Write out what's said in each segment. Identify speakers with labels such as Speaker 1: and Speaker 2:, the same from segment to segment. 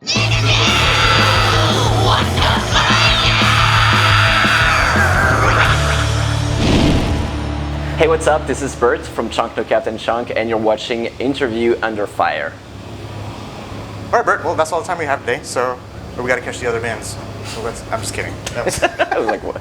Speaker 1: Hey, what's up? This is Bert from Chunk No Captain Chunk, and you're watching Interview Under Fire.
Speaker 2: All right, Bert. Well, that's all the time we have today. So we got to catch the other bands. So I'm just kidding.
Speaker 1: I was like, what?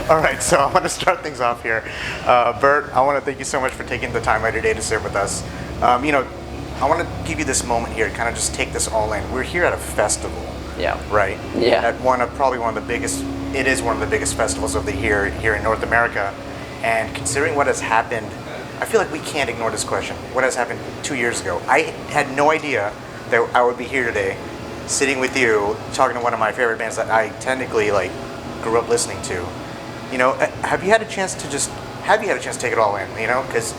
Speaker 2: All right, so I want to start things off here. Bert, I want to thank you so much for taking the time out of your day to sit with us. I want to give you this moment here, kind of just take this all in. We're here at a festival,
Speaker 1: Yeah.
Speaker 2: right?
Speaker 1: Yeah.
Speaker 2: At probably one of the biggest, it is one of the biggest festivals of the year here in North America. And considering what has happened, I feel like we can't ignore this question. What has happened 2 years ago? I had no idea that I would be here today, sitting with you, talking to one of my favorite bands that I technically grew up listening to. Have you had a chance to take it all in? Because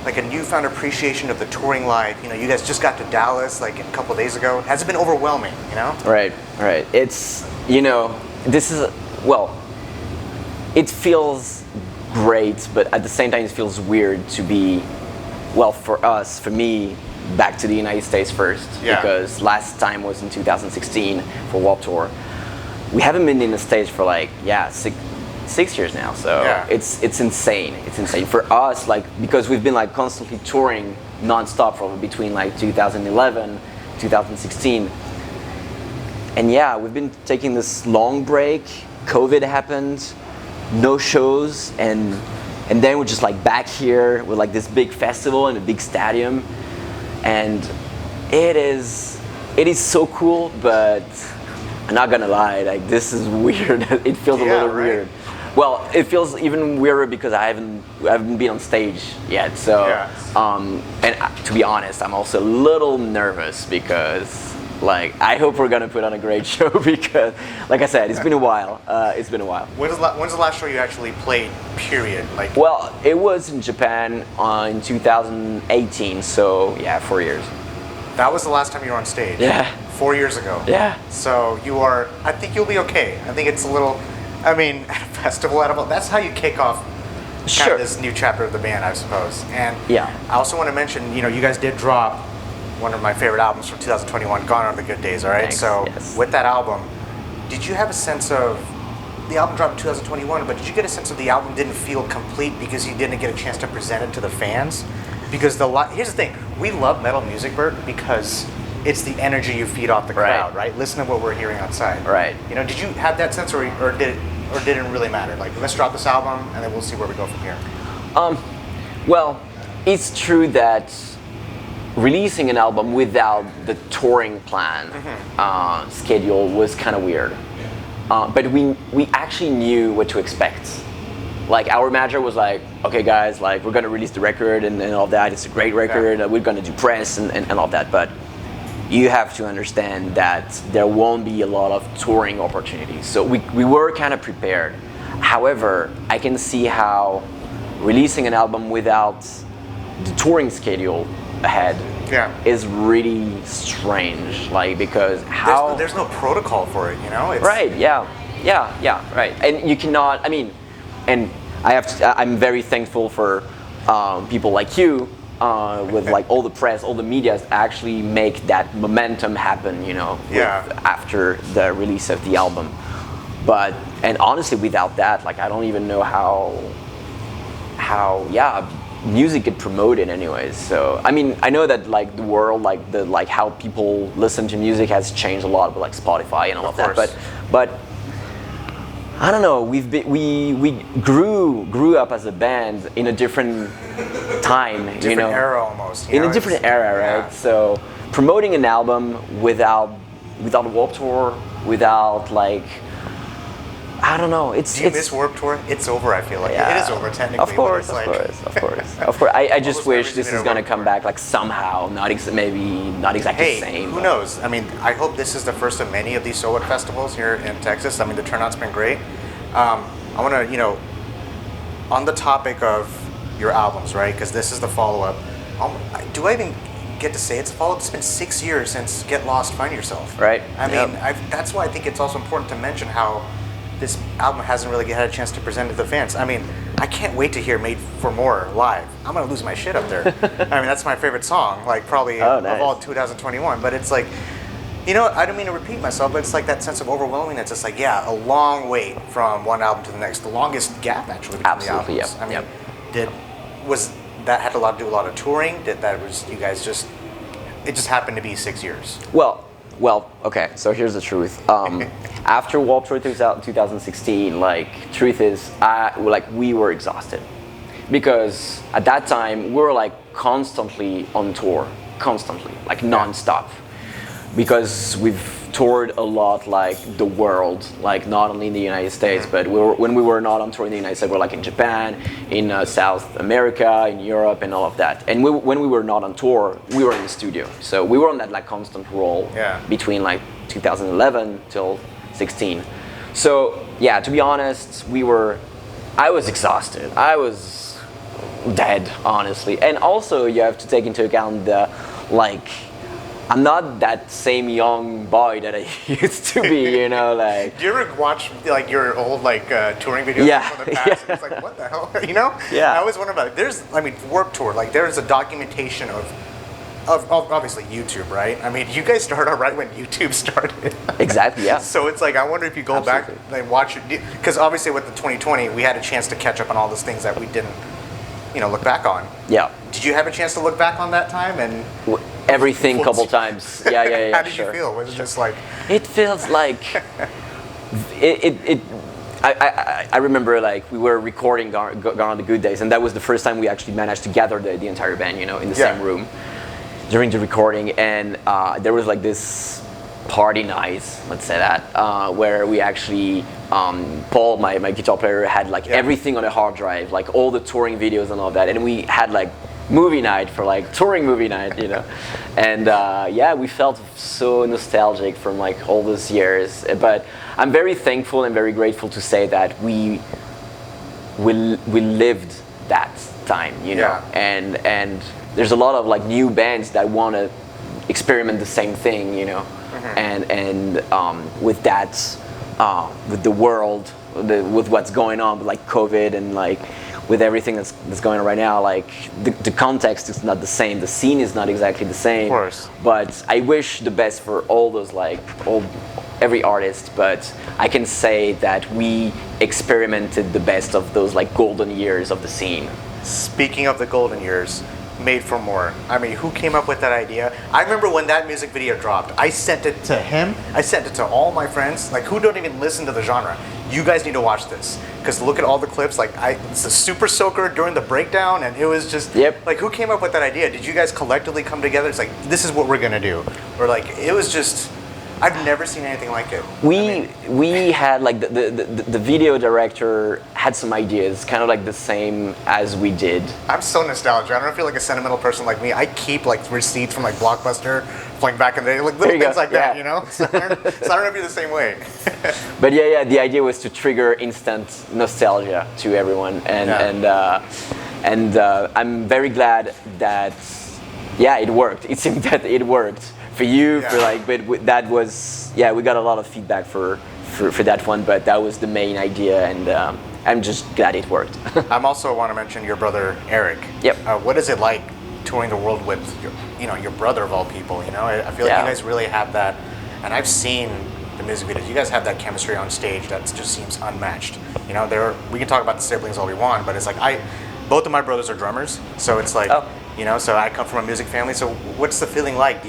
Speaker 2: a newfound appreciation of the touring life. You guys just got to Dallas a couple of days ago. Has it been overwhelming?
Speaker 1: Right. It's it feels great, but at the same time it feels weird to be, for me, back to the United States first.
Speaker 2: Yeah.
Speaker 1: Because last time was in 2016 for Warped Tour. We haven't been in the States for 6 years now, so
Speaker 2: yeah.
Speaker 1: It's insane. It's insane for us, because we've been constantly touring nonstop from between 2011, 2016, and we've been taking this long break. COVID happened, no shows, and then we're just back here with this big festival in a big stadium, and it is so cool, but I'm not gonna lie, this is weird. It feels a little weird. Well, it feels even weirder because I haven't been on stage yet. So, and to be honest, I'm also a little nervous because, I hope we're gonna put on a great show because, like I said, it's been a while.
Speaker 2: When's the last show you actually played? Period.
Speaker 1: Well, it was in Japan in 2018. So 4 years.
Speaker 2: That was the last time you were on stage.
Speaker 1: Yeah.
Speaker 2: 4 years ago.
Speaker 1: Yeah.
Speaker 2: So I think you'll be okay. I think it's a little. At a festival, that's how you kick off kind of this new chapter of the band, I suppose. And I also want to mention, you guys did drop one of my favorite albums from 2021, Gone Are the Good Days, all right?
Speaker 1: Thanks.
Speaker 2: So
Speaker 1: yes.
Speaker 2: With that album, did you have a sense of, the album dropped in 2021, but did you get a sense of the album didn't feel complete because you didn't get a chance to present it to the fans? Because here's the thing, we love metal music, Bert, because it's the energy you feed off the crowd, right? Listen to what we're hearing outside.
Speaker 1: Right.
Speaker 2: Did you have that sense, or did it really matter? Let's drop this album, and then we'll see where we go from here.
Speaker 1: Well, it's true that releasing an album without the touring plan schedule was kind of weird. But we actually knew what to expect. Our manager was okay guys, we're gonna release the record and all that. It's a great record. We're gonna do press and all that. But you have to understand that there won't be a lot of touring opportunities. So we were kind of prepared. However, I can see how releasing an album without the touring schedule ahead is really strange. Because
Speaker 2: there's no protocol for it, It's,
Speaker 1: right, right. And you cannot, and I'm very thankful for people like you, with all the press, all the media, actually make that momentum happen, after the release of the album. And honestly, without that, I don't even know how music get promoted anyways. So I know that the world, how people listen to music has changed a lot with Spotify and all of that. But I don't know. We grew up as a band in a different time,
Speaker 2: different era almost.
Speaker 1: In a different era, right? Yeah. So promoting an album without a Warped Tour, without I don't know.
Speaker 2: Do you miss Warped Tour? It's over. I feel like it is over technically.
Speaker 1: Of course. I just wish this is gonna come back somehow. Maybe not exactly the same.
Speaker 2: Who knows? I hope this is the first of many of these solo festivals here in Texas. The turnout's been great. I want to, on the topic of your albums, right? Because this is the follow-up. Do I even get to say it's a follow-up. It's been 6 years since Get Lost, Find Yourself.
Speaker 1: Right.
Speaker 2: I mean, that's why I think it's also important to mention how this album hasn't really had a chance to present it to the fans. I mean, I can't wait to hear Made for More live. I'm gonna lose my shit up there. I mean, that's my favorite song, like probably of all 2021. But it's like, you know, I don't mean to repeat myself, but it's like that sense of overwhelmingness. It's like, yeah, a long wait from one album to the next. The longest gap actually between the albums.
Speaker 1: Yep.
Speaker 2: I mean, was that had a lot to do with a lot of touring? Was you guys just? It just happened to be 6 years.
Speaker 1: Well, okay, so here's the truth. After Warped Tour 2016, like, truth is, we were exhausted. Because at that time, we were, like, constantly on tour. Constantly, like, non-stop. Because we've toured a lot, like, the world, like, not only in the United States, but when we were not on tour in the United States, we were, like, in Japan, in South America, in Europe, and all of that. And when we were not on tour, we were in the studio. So we were on that, like, constant roll between, like, 2011 till 16. So, yeah, to be honest, I was exhausted. I was dead, honestly. And also, you have to take into account the, like, I'm not that same young boy that I used to be, you know, like.
Speaker 2: Do you ever watch like your old like touring videos from the past? And it's like, what the hell, you know?
Speaker 1: Yeah.
Speaker 2: I always wonder about it. Warped Tour, like there's a documentation of obviously YouTube, right? I mean, you guys started out right when YouTube started.
Speaker 1: Exactly, yeah.
Speaker 2: So it's like, I wonder if you go back and watch it, because obviously with the 2020, we had a chance to catch up on all those things that we didn't, look back on.
Speaker 1: Yeah.
Speaker 2: Did you have a chance to look back on that time and?
Speaker 1: Everything couple times. Yeah.
Speaker 2: How did you feel? Was it just like?
Speaker 1: It feels like I remember like we were recording Gone on the Good Days, and that was the first time we actually managed to gather the entire band, in the same room during the recording, and there was like this party night, let's say that, where we actually Paul, my guitar player, had like everything on a hard drive, like all the touring videos and all that, and we had like movie night for like touring movie night, and we felt so nostalgic from like all those years. But I'm very thankful and very grateful to say that we lived that time, and there's a lot of like new bands that want to experiment the same thing, and with that, with the world, with what's going on, with like COVID and like with everything that's going on right now, like the context is not the same, the scene is not exactly the same.
Speaker 2: Of course.
Speaker 1: But I wish the best for all those every artist. But I can say that we experimented the best of those like golden years of the scene.
Speaker 2: Speaking of the golden years, Made for More. I mean, who came up with that idea? I remember when that music video dropped, I sent it to him, I sent it to all my friends, like who don't even listen to the genre. You guys need to watch this, because look at all the clips, like it's a super soaker during the breakdown, and it was just, like who came up with that idea? Did you guys collectively come together? It's like, this is what we're gonna do. Or like, it was just, I've never seen anything like it.
Speaker 1: We had like the video director had some ideas, kind of like the same as we did.
Speaker 2: I'm so nostalgic. I don't feel like a sentimental person like me. I keep like receipts from like Blockbuster, playing back in the day, like little things like that, So I don't know if you're the same way.
Speaker 1: But the idea was to trigger instant nostalgia to everyone, and I'm very glad that it worked. It seemed that it worked. For you, for like, but that was, we got a lot of feedback for that one, but that was the main idea, and I'm just glad it worked.
Speaker 2: I'm also want to mention your brother Eric.
Speaker 1: Yep.
Speaker 2: What is it like touring the world with your brother of all people? I feel like you guys really have that, and I've seen the music videos. You guys have that chemistry on stage that just seems unmatched. We can talk about the siblings all we want, but it's like both of my brothers are drummers, so it's like. So I come from a music family. So what's the feeling like?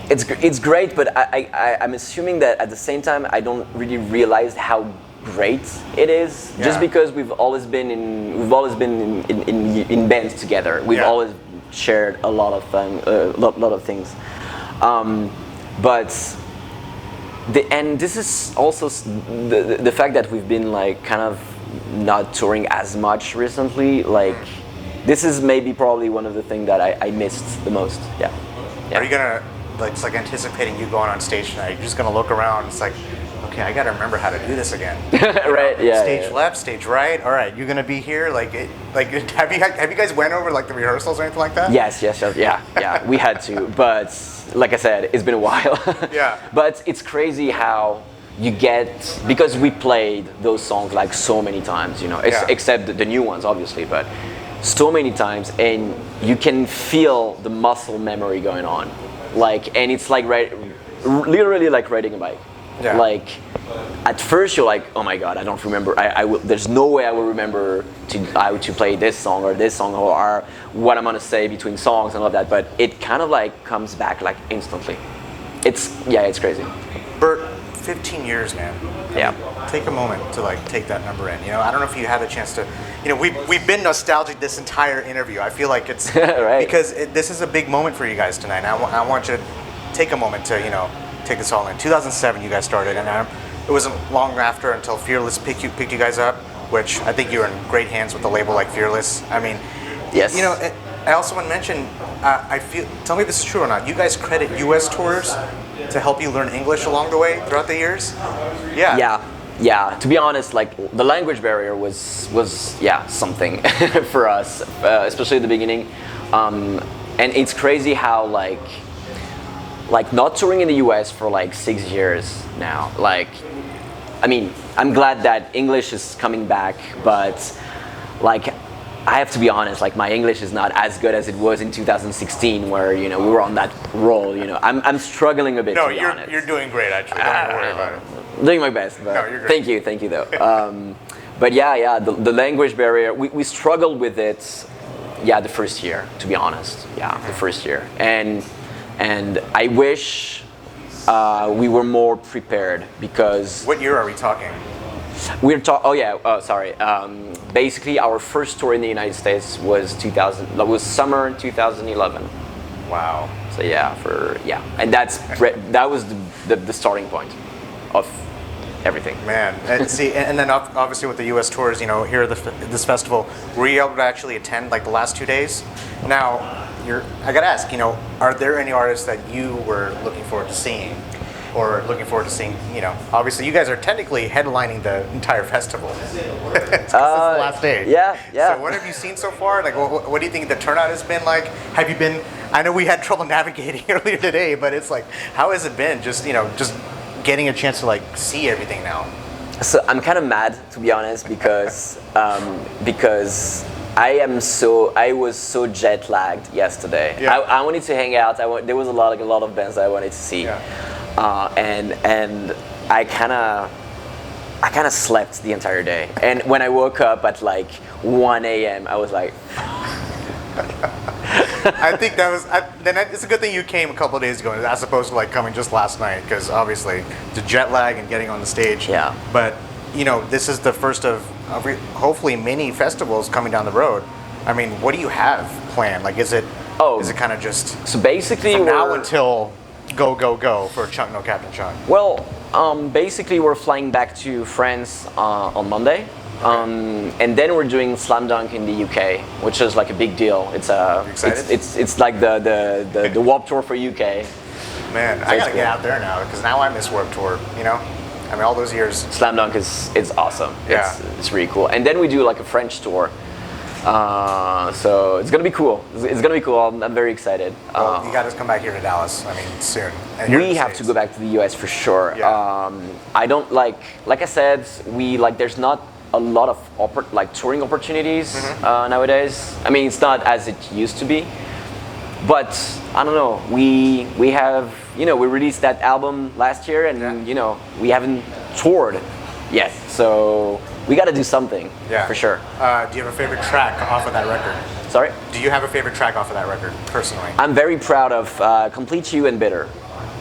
Speaker 1: It's great, but I'm assuming that at the same time I don't really realize how great it is. Just because we've always been in bands together. We've always shared a lot of things. But this is also the fact that we've been like kind of not touring as much recently. Like. This is probably one of the things that I missed the most. Yeah.
Speaker 2: Are you gonna it's like anticipating you going on stage tonight? You're just gonna look around. It's like, okay, I got to remember how to do this again.
Speaker 1: Right? Yeah.
Speaker 2: Stage left, stage right. All right, you're gonna be here. Like, have you guys went over like the rehearsals or anything like that?
Speaker 1: Yes, yeah. We had to, but like I said, it's been a while.
Speaker 2: Yeah.
Speaker 1: But it's crazy how you get, because we played those songs like so many times, you know, except the new ones, obviously, but so many times, and you can feel the muscle memory going on, like, and it's like literally like riding a bike.
Speaker 2: Yeah.
Speaker 1: Like, at first you're like, oh my god, I don't remember. There's no way I will remember to play this song or what I'm gonna say between songs and all of that. But it kind of like comes back like instantly. It's crazy.
Speaker 2: Bert, 15 years, man.
Speaker 1: Yeah.
Speaker 2: Take a moment to like take that number in. You know, I don't know if you had a chance to. You know, we've been nostalgic this entire interview. I feel like it's
Speaker 1: right.
Speaker 2: Because this is a big moment for you guys tonight. And I want you to take a moment to take this all in. 2007, you guys started, and it wasn't long after until Fearless picked you guys up, which I think you're in great hands with a label like Fearless. I mean,
Speaker 1: yes.
Speaker 2: You know, I also want to mention, tell me if this is true or not. You guys credit U.S. tours to help you learn English along the way throughout the years? Yeah.
Speaker 1: Yeah. To be honest, like the language barrier was something for us, especially at the beginning. And it's crazy how like not touring in the US for like 6 years now. Like, I mean, I'm glad that English is coming back, but like, I have to be honest, like my English is not as good as it was in 2016 where, you know, we were on that roll, you know. I'm struggling a bit, to be honest.
Speaker 2: You're doing great, actually. Don't worry about it.
Speaker 1: Doing my best, but
Speaker 2: no, you're great.
Speaker 1: Thank you though. But the language barrier, we struggled with it, the first year, to be honest. The first year. And I wish we were more prepared because...
Speaker 2: What year are we talking?
Speaker 1: We're talking... basically, our first tour in the United States was summer 2011.
Speaker 2: Wow.
Speaker 1: So and that was the starting point of everything.
Speaker 2: Man, and then obviously with the U.S. tours, you know, here at this festival, were you able to actually attend like the last 2 days? Now, I gotta ask, you know, are there any artists that you were looking forward to seeing? Or looking forward to seeing, you know, obviously you guys are technically headlining the entire festival. This is the last day.
Speaker 1: Yeah.
Speaker 2: So what have you seen so far? Like, what do you think the turnout has been like? Have you been, I know we had trouble navigating earlier today, but it's like, how has it been? Just getting a chance to like see everything now.
Speaker 1: So I'm kind of mad, to be honest, because I was so jet lagged yesterday.
Speaker 2: Yeah.
Speaker 1: I wanted to hang out. There was a lot of bands I wanted to see.
Speaker 2: Yeah.
Speaker 1: And I kind of slept the entire day. And when I woke up at like 1 a.m., I was like.
Speaker 2: I think it's a good thing you came a couple of days ago as opposed to like coming just last night, because obviously the jet lag and getting on the stage.
Speaker 1: Yeah.
Speaker 2: But you know, this is the first of hopefully many festivals coming down the road. I mean, what do you have planned? Like, is it kind of just
Speaker 1: so basically
Speaker 2: from now until go for Chunk No Captain Chunk?
Speaker 1: Well, basically we're flying back to France on Monday. And then we're doing Slam Dunk in the UK, which is like a big deal. It's it's like the Warped Tour for UK.
Speaker 2: Man,
Speaker 1: So
Speaker 2: I gotta
Speaker 1: cool.
Speaker 2: get out there now because now I miss Warped Tour. You know, I mean all those years.
Speaker 1: Slam Dunk is awesome.
Speaker 2: Yeah.
Speaker 1: It's really cool. And then we do like a French tour. So it's gonna be cool. It's gonna be cool. I'm very excited.
Speaker 2: Well, you gotta come back here to Dallas. I mean, soon. And
Speaker 1: We have to go back to the US for sure.
Speaker 2: Yeah.
Speaker 1: I don't like I said, there's not a lot of touring opportunities nowadays. I mean, it's not as it used to be, but I don't know. We have, we released that album last year, and we haven't toured yet. So we got to do something for sure.
Speaker 2: Do you have a favorite track off of that record?
Speaker 1: Sorry?
Speaker 2: Do you have a favorite track off of that record, personally?
Speaker 1: I'm very proud of Complete You and Bitter.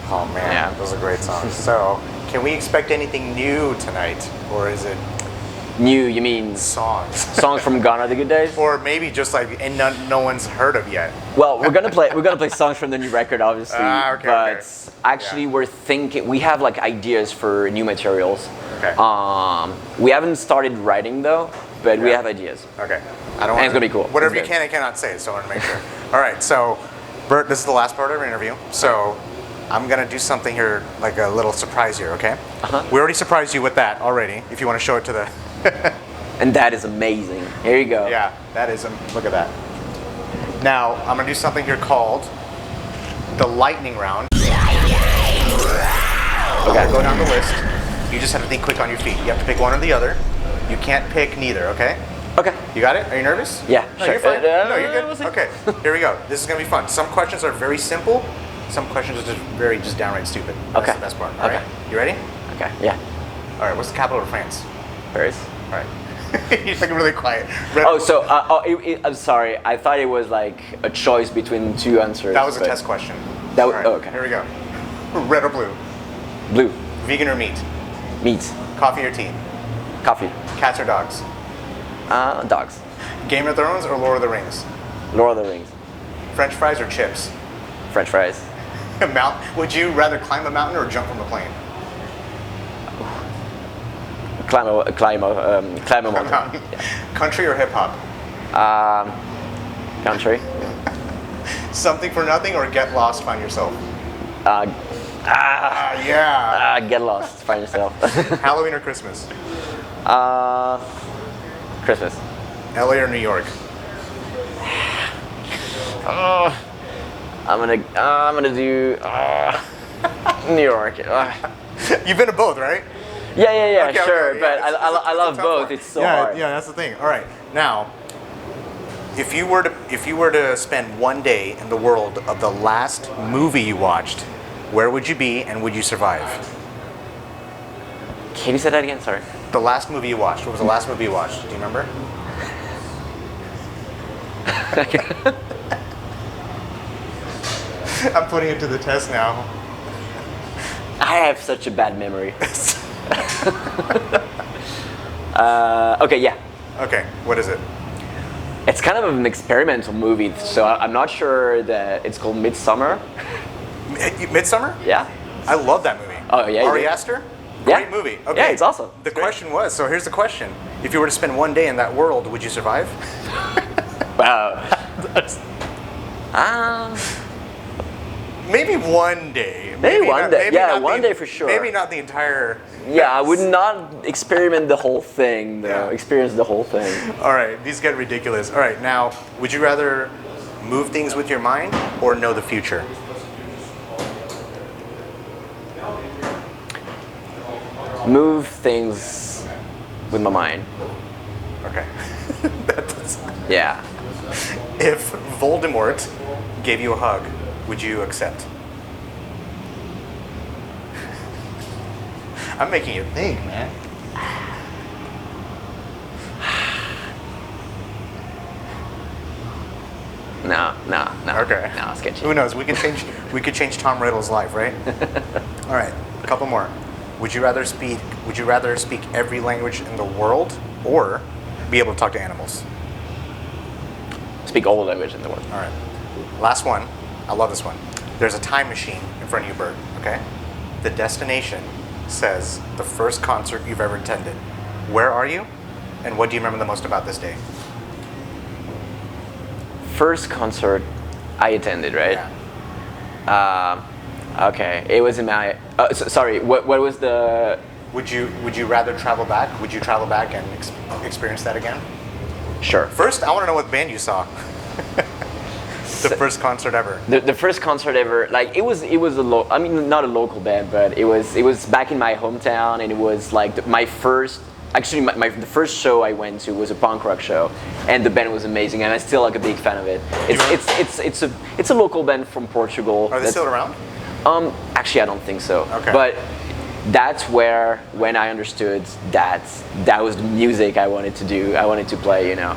Speaker 2: Oh man, those are great songs. So, can we expect anything new tonight, or is it?
Speaker 1: New, you mean
Speaker 2: songs?
Speaker 1: Songs from Gone Are the Good Days?
Speaker 2: Or maybe just like no one's heard of yet.
Speaker 1: Well, we're gonna play songs from the new record, obviously.
Speaker 2: Okay.
Speaker 1: Actually, we have like ideas for new materials.
Speaker 2: Okay.
Speaker 1: We haven't started writing though, but we have ideas.
Speaker 2: Okay.
Speaker 1: It's gonna be cool.
Speaker 2: Whatever you can and cannot say, so I want to make sure. All right, so Bert, this is the last part of our interview. So I'm gonna do something here, like a little surprise here, okay?
Speaker 1: Uh-huh.
Speaker 2: We already surprised you with that already. If you want to show it to the,
Speaker 1: And that is amazing. Here you go.
Speaker 2: yeah, that is. Look at that. Now I'm gonna do something here called the lightning round. Okay, go down the list. You just have to think quick on your feet. You have to pick one or the other. You can't pick neither, okay?
Speaker 1: Okay.
Speaker 2: You got it? Are you nervous?
Speaker 1: Yeah,
Speaker 2: No,
Speaker 1: sure.
Speaker 2: you're fine. No, you're
Speaker 1: We'll
Speaker 2: good.
Speaker 1: see.
Speaker 2: Okay, here we go. This is gonna be fun. Some questions are very simple. Some questions are just downright stupid. That's
Speaker 1: Okay.
Speaker 2: the best part. All
Speaker 1: Okay.
Speaker 2: right. You ready?
Speaker 1: Okay. Yeah.
Speaker 2: All right. What's the capital of France?
Speaker 1: Paris.
Speaker 2: All right. You're like really quiet.
Speaker 1: Oh, so I'm sorry. I thought it was like a choice between two answers.
Speaker 2: That was a
Speaker 1: but
Speaker 2: test question.
Speaker 1: That was
Speaker 2: All right,
Speaker 1: oh, okay.
Speaker 2: Here we go. Red or blue?
Speaker 1: Blue.
Speaker 2: Vegan or meat?
Speaker 1: Meat.
Speaker 2: Coffee or tea?
Speaker 1: Coffee.
Speaker 2: Cats or dogs?
Speaker 1: Dogs.
Speaker 2: Game of Thrones or Lord of the Rings?
Speaker 1: Lord of the Rings.
Speaker 2: French fries or chips?
Speaker 1: French fries.
Speaker 2: Would you rather climb a mountain or jump from a plane?
Speaker 1: Climb a mountain.
Speaker 2: Country or hip hop?
Speaker 1: Country.
Speaker 2: Something for nothing or get lost, find yourself? Yeah.
Speaker 1: Get lost. Find yourself.
Speaker 2: Halloween or Christmas?
Speaker 1: Christmas.
Speaker 2: LA or New York?
Speaker 1: I'm gonna do New York.
Speaker 2: You've been to both, right?
Speaker 1: Yeah,
Speaker 2: Okay,
Speaker 1: sure.
Speaker 2: okay,
Speaker 1: but
Speaker 2: yeah, it's
Speaker 1: I
Speaker 2: a
Speaker 1: love
Speaker 2: tough
Speaker 1: both.
Speaker 2: one.
Speaker 1: It's so hard.
Speaker 2: Yeah, that's the thing. All right, now, if you were to spend one day in the world of the last movie you watched, where would you be and would you survive?
Speaker 1: Can you say that again? Sorry.
Speaker 2: The last movie you watched. What was the last movie you watched? Do you remember? I'm putting it to the test now.
Speaker 1: I have such a bad memory. Okay, yeah.
Speaker 2: Okay, what is it?
Speaker 1: It's kind of an experimental movie, so I'm not sure that it's called Midsommar.
Speaker 2: Midsommar?
Speaker 1: Yeah.
Speaker 2: I love that movie.
Speaker 1: Oh, yeah, you
Speaker 2: Ari
Speaker 1: do?
Speaker 2: Aster?
Speaker 1: Yeah.
Speaker 2: Great movie. Okay.
Speaker 1: Yeah, it's awesome.
Speaker 2: The
Speaker 1: It's great.
Speaker 2: question was, so here's the question. If you were to spend one day in that world, would you survive?
Speaker 1: Wow.
Speaker 2: Maybe one day.
Speaker 1: Maybe one day.
Speaker 2: maybe
Speaker 1: Yeah,
Speaker 2: not
Speaker 1: one day for sure.
Speaker 2: Maybe not the entire...
Speaker 1: Yeah, I would not experiment the whole thing, though.
Speaker 2: Yeah.
Speaker 1: Experience the whole thing.
Speaker 2: All right, these get ridiculous. All right, now, would you rather move things with your mind or know the future?
Speaker 1: Move things with my mind.
Speaker 2: Okay. That's...
Speaker 1: Yeah.
Speaker 2: If Voldemort gave you a hug, would you accept? I'm making you think, man.
Speaker 1: No.
Speaker 2: Okay.
Speaker 1: No, sketchy.
Speaker 2: Who knows? We could change Tom Riddle's life, right? All right, a couple more. Would you rather speak every language in the world or be able to talk to animals?
Speaker 1: Speak all the language in the world.
Speaker 2: All right. Last one. I love this one. There's a time machine in front of you, Bert, okay? The destination says the first concert you've ever attended. Where are you? And what do you remember the most about this day?
Speaker 1: First concert I attended, right?
Speaker 2: Yeah.
Speaker 1: Okay, it was in my. Sorry, what was the?
Speaker 2: Would you rather travel back? Would you travel back and experience that again?
Speaker 1: Sure.
Speaker 2: First, I want to know what band you saw. The first concert ever.
Speaker 1: The first concert ever, like it was I mean, not a local band, but it was back in my hometown, and it was like my first. Actually, the first show I went to was a punk rock show, and the band was amazing, and I'm still like a big fan of it. It's a local band from Portugal.
Speaker 2: Are they still around?
Speaker 1: Actually, I don't think so.
Speaker 2: Okay.
Speaker 1: But that's when I understood that was the music I wanted to do. I wanted to play. You know,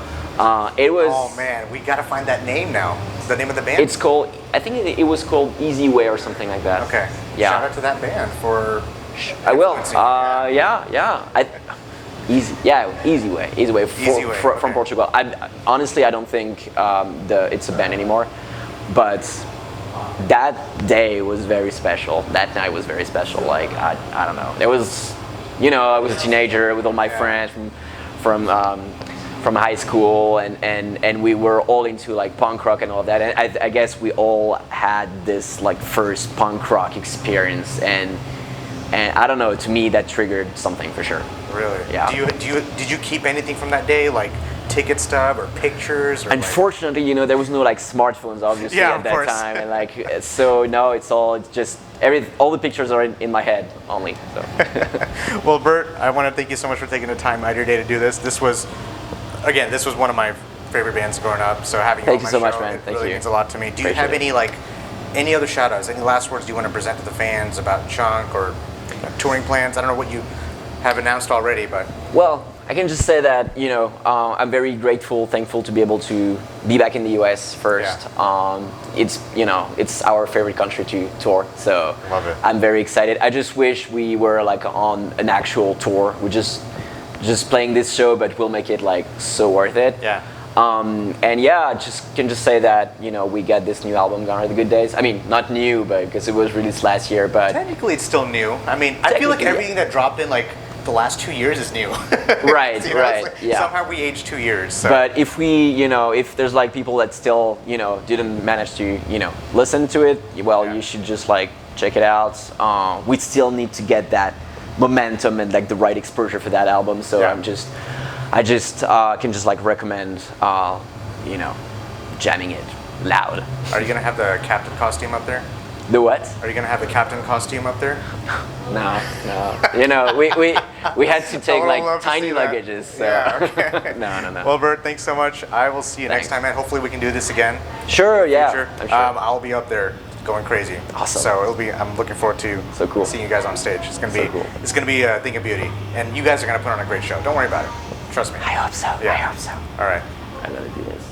Speaker 1: it was.
Speaker 2: Oh man, we gotta find that name now. The name of the band?
Speaker 1: It's called. I think it was called Easy Way or something like that.
Speaker 2: Okay.
Speaker 1: Yeah.
Speaker 2: Shout out to that band for.
Speaker 1: I will.
Speaker 2: influencing you.
Speaker 1: Yeah. Easy Way.
Speaker 2: Easy Way,
Speaker 1: From
Speaker 2: okay.
Speaker 1: Portugal. Honestly, I don't think it's a band anymore, but that day was very special. That night was very special. Like I don't know. There was, I was a teenager with all my friends from from high school, and we were all into like punk rock and all that. And I guess we all had this like first punk rock experience, and I don't know. To me, that triggered something for sure.
Speaker 2: Really?
Speaker 1: Yeah.
Speaker 2: Did you keep anything from that day, like ticket stub or pictures? Or
Speaker 1: Unfortunately, you know, there was no like smartphones obviously at that time, and like so no, it's just all the pictures are in my head only. So.
Speaker 2: Well, Bert, I want to thank you so much for taking the time out of your day to do this. This was one of my favorite bands growing up. So having you on my show, it really means a lot to me. Do you have any other shout outs, any last words you want to present to the fans about Chunk or touring plans? I don't know what you have announced already, but
Speaker 1: well, I can just say that, you know, I'm very grateful, thankful to be able to be back in the US first. Yeah. It's, you know, it's our favorite country to tour, so
Speaker 2: love it.
Speaker 1: I'm very excited. I just wish we were like on an actual tour. We're just playing this show, but we'll make it like so worth it.
Speaker 2: Yeah.
Speaker 1: And yeah, can just say that, you know, we got this new album, Gone Are the Good Days. I mean, not new, but because it was released last year, but
Speaker 2: technically it's still new. I mean, I feel like everything that dropped in like the last 2 years is new.
Speaker 1: Right,
Speaker 2: you know,
Speaker 1: right.
Speaker 2: Like
Speaker 1: yeah.
Speaker 2: Somehow we aged 2 years. So.
Speaker 1: But if there's like people that still, you know, didn't manage to, you know, listen to it, well, you should just like check it out. We still need to get that momentum and like the right exposure for that album. So I just can just like recommend, you know, jamming it loud.
Speaker 2: Are you gonna have the captain costume up there?
Speaker 1: The what?
Speaker 2: Are you gonna have the captain costume up there?
Speaker 1: No. You know, we had to take like tiny luggages. So.
Speaker 2: Yeah, okay.
Speaker 1: No.
Speaker 2: Well, Bert, thanks so much. I will see you next time, and hopefully we can do this again.
Speaker 1: Sure, yeah.
Speaker 2: I'm sure. I'll be up there going crazy.
Speaker 1: Awesome.
Speaker 2: So I'm looking forward to seeing you guys on stage. It's gonna be It's gonna be a thing of beauty, and you guys are gonna put on a great show. Don't worry about it. Trust me.
Speaker 1: I hope so.
Speaker 2: Yeah.
Speaker 1: I hope so.
Speaker 2: All right.
Speaker 1: I'm gonna do this.